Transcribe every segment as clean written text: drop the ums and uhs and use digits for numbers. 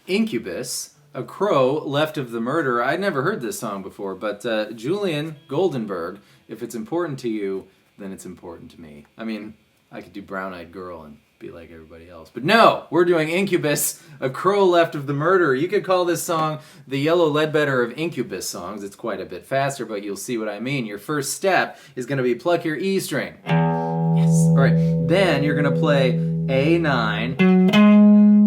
Incubus, A Crow Left of the Murder. I'd never heard this song before, but Julian Goldenberg, if it's important to you, then it's important to me. I mean, I could do Brown Eyed Girl and be like everybody else. But no, we're doing Incubus, A Crow Left of the Murder. You could call this song the Yellow Ledbetter of Incubus songs. It's quite a bit faster, but you'll see what I mean. Your first step is going to be pluck your E string. Yes. All right. Then you're going to play A9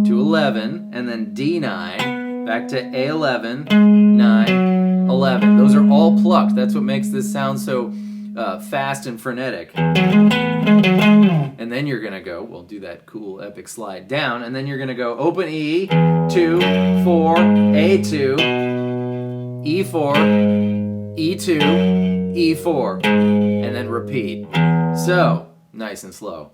to 11, and then D9, back to A11, 9, 11. Those are all plucked. That's what makes this sound so fast and frenetic. And then you're going to go, we'll do that cool epic slide down, and then you're going to go open E, 2, 4, A2, E4, E2, E4, and then repeat. So, nice and slow.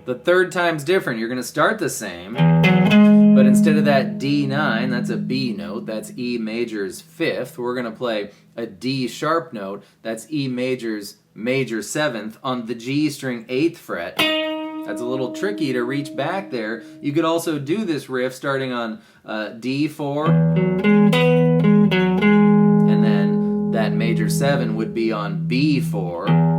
The third time's different. You're going to start the same, but instead of that D9, that's a B note, that's E major's 5th, we're going to play a D sharp note, that's E major's major 7th on the G string 8th fret. That's a little tricky to reach back there. You could also do this riff starting on D4, and then that major 7 would be on B4.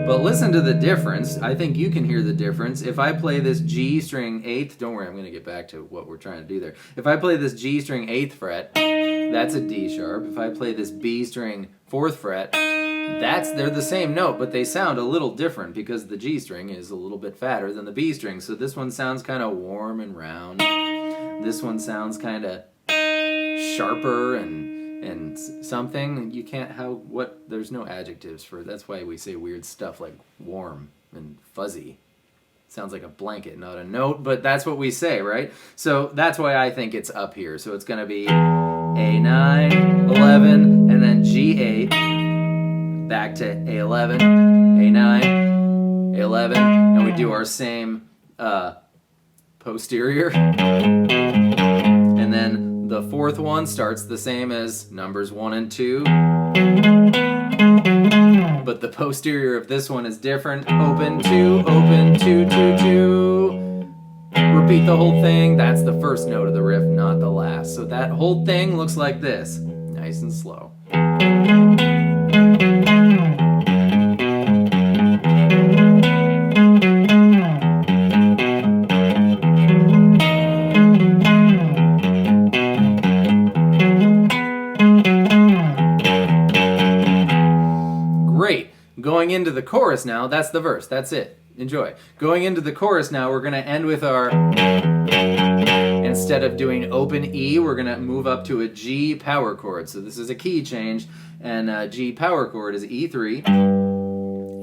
But listen to the difference. I think you can hear the difference. If I play this G string 8th, don't worry, I'm going to get back to what we're trying to do there. If I play this G string 8th fret, that's a D sharp. If I play this B string 4th fret, they're the same note, but they sound a little different because the G string is a little bit fatter than the B string. So this one sounds kind of warm and round. This one sounds kind of sharper and something. You can't there's no adjectives for, that's why we say weird stuff like warm and fuzzy. Sounds like a blanket, not a note, but that's what we say, right? So that's why I think it's up here. So it's going to be A9, 11, and then G8, back to A11, A9, A11, and we do our same posterior, and then the fourth one starts the same as numbers 1 and 2, but the posterior of this one is different. Open 2, 2, 2, 2. Repeat the whole thing. That's the first note of the riff, not the last. So that whole thing looks like this. Nice and slow. Going into the chorus now, that's the verse, that's it. Enjoy. Going into the chorus now, we're going to end with our, instead of doing open E, we're going to move up to a G power chord. So this is a key change, and G power chord is E3,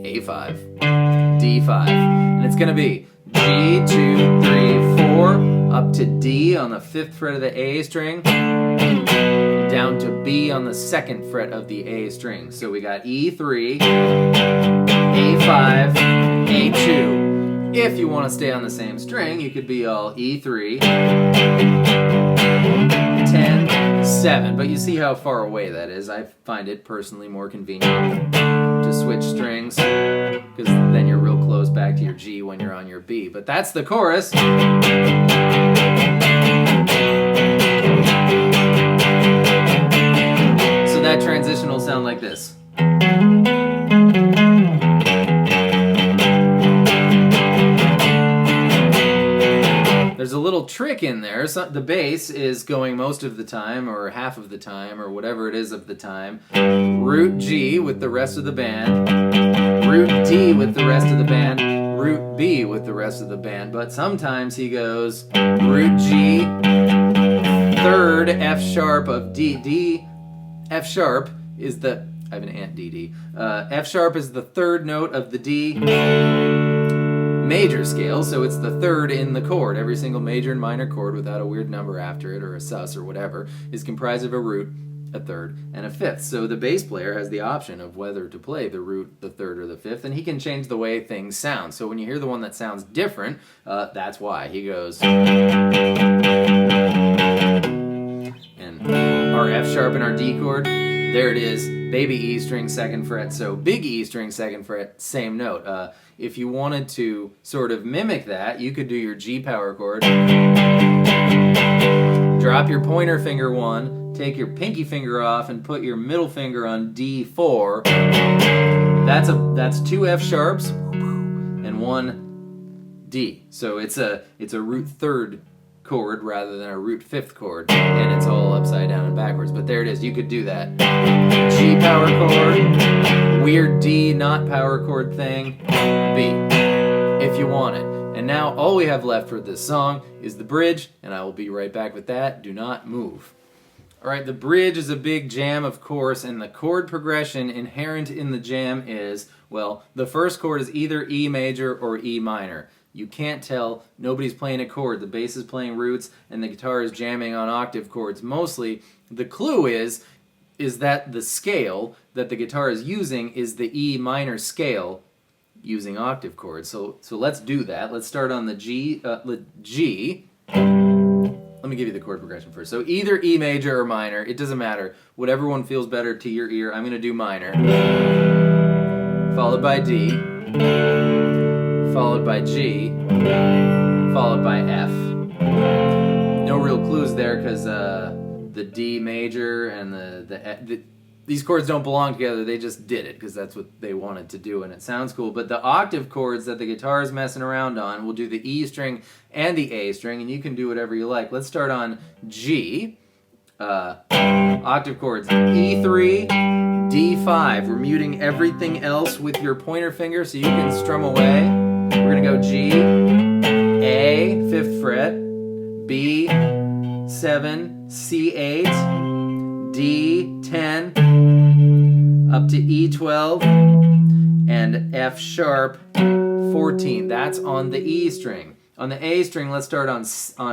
A5, D5. And it's going to be G, 2, 3, 4, up to D on the 5th fret of the A string, down to B on the 2nd fret of the A string. So we got E3, A5, A2. If you want to stay on the same string, you could be all E3, 10, 7. But you see how far away that is. I find it personally more convenient to switch strings, because then you're real close back to your G when you're on your B. But that's the chorus. That transition will sound like this. There's a little trick in there. So the bass is going most of the time, or half of the time, or whatever it is of the time. Root G with the rest of the band. Root D with the rest of the band. Root B with the rest of the band. But sometimes he goes root G, 3rd F sharp of D. D, F sharp is the, I have an Aunt DD. F sharp is the 3rd note of the D major scale, so it's the 3rd in the chord. Every single major and minor chord without a weird number after it or a sus or whatever is comprised of a root, a 3rd, and a 5th. So the bass player has the option of whether to play the root, the 3rd, or the 5th, and he can change the way things sound. So when you hear the one that sounds different, that's why. He goes, and our F sharp and our D chord, There it is, baby E string, 2nd fret. So big E string, 2nd fret, same note. If you wanted to sort of mimic that, you could do your G power chord. Drop your pointer finger 1, take your pinky finger off, and put your middle finger on D4. That's 2 F sharps and 1 D. So it's a root 3rd chord rather than a root 5th chord, and it's all upside down and backwards. But there it is. You could do that. G power chord, weird D not power chord thing, B, if you want it. And now all we have left for this song is the bridge, and I will be right back with that. Do not move. All right, the bridge is a big jam, of course, and the chord progression inherent in the jam is, well, the first chord is either E major or E minor. You can't tell. Nobody's playing a chord. The bass is playing roots, and the guitar is jamming on octave chords mostly. The clue is that the scale that the guitar is using is the E minor scale using octave chords. So let's do that. Let's start on the G. Let me give you the chord progression first. So either E major or minor. It doesn't matter. Whatever one feels better to your ear. I'm going to do minor. Followed by D. Followed by G, followed by F. No real clues there because the D major and these chords don't belong together. They just did it because that's what they wanted to do and it sounds cool. But the octave chords that the guitar is messing around on, we'll do the E string and the A string, and you can do whatever you like. Let's start on G. Octave chords, E3, D5. We're muting everything else with your pointer finger so you can strum away. We're going to go G, A, 5th fret, B, 7, C8, D, 10, up to E12, and F sharp, 14. That's on the E string. On the A string, let's start on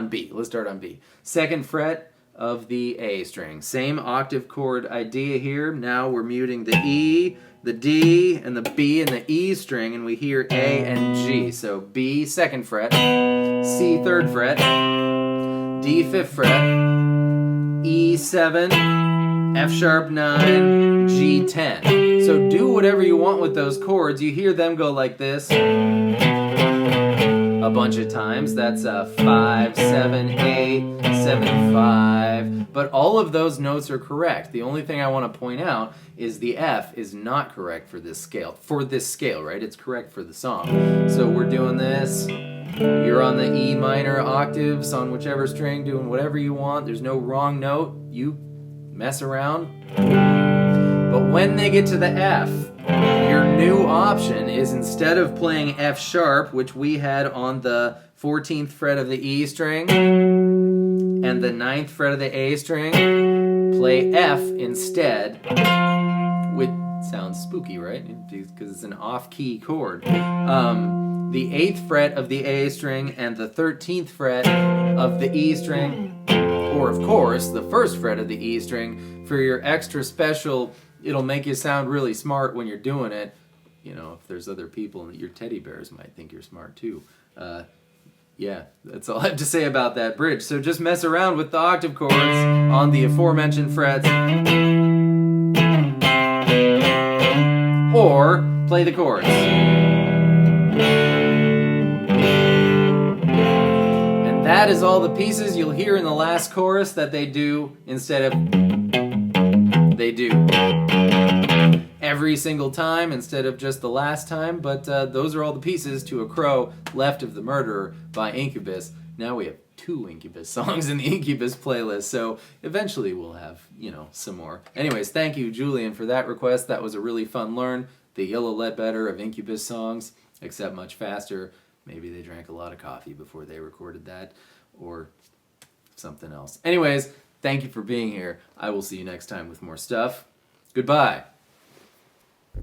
B. Let's start on B. 2nd fret of the A string. Same octave chord idea here. Now we're muting the E, the D, and the B, and the E string, and we hear A and G. So B, 2nd fret, C, 3rd fret, D, 5th fret, E, 7, F sharp, 9, G, 10. So do whatever you want with those chords. You hear them go like this a bunch of times. That's 5, 7, 8, 7, 5. But all of those notes are correct. The only thing I want to point out is the F is not correct for this scale. For this scale, right? It's correct for the song. So we're doing this. You're on the E minor octaves on whichever string, doing whatever you want. There's no wrong note. You mess around. But when they get to the F, your new option is, instead of playing F sharp, which we had on the 14th fret of the E string and the 9th fret of the A string, play F instead. Which sounds spooky, right? Because it's an off-key chord. The 8th fret of the A string and the 13th fret of the E string, or of course the 1st fret of the E string, for your extra special. It'll make you sound really smart when you're doing it. You know, if there's other people, your teddy bears might think you're smart too. Yeah, that's all I have to say about that bridge. So just mess around with the octave chords on the aforementioned frets, or play the chords. And that is all the pieces you'll hear in the last chorus that they do instead of they do every single time instead of just the last time. But those are all the pieces to A Crow Left of the Murderer by Incubus. Now we have 2 Incubus songs in the Incubus playlist, so eventually we'll have, some more. Anyways, thank you, Julian, for that request. That was a really fun learn. The Yellow Ledbetter of Incubus songs, except much faster. Maybe they drank a lot of coffee before they recorded that, or something else. Anyways, thank you for being here. I will see you next time with more stuff. Goodbye.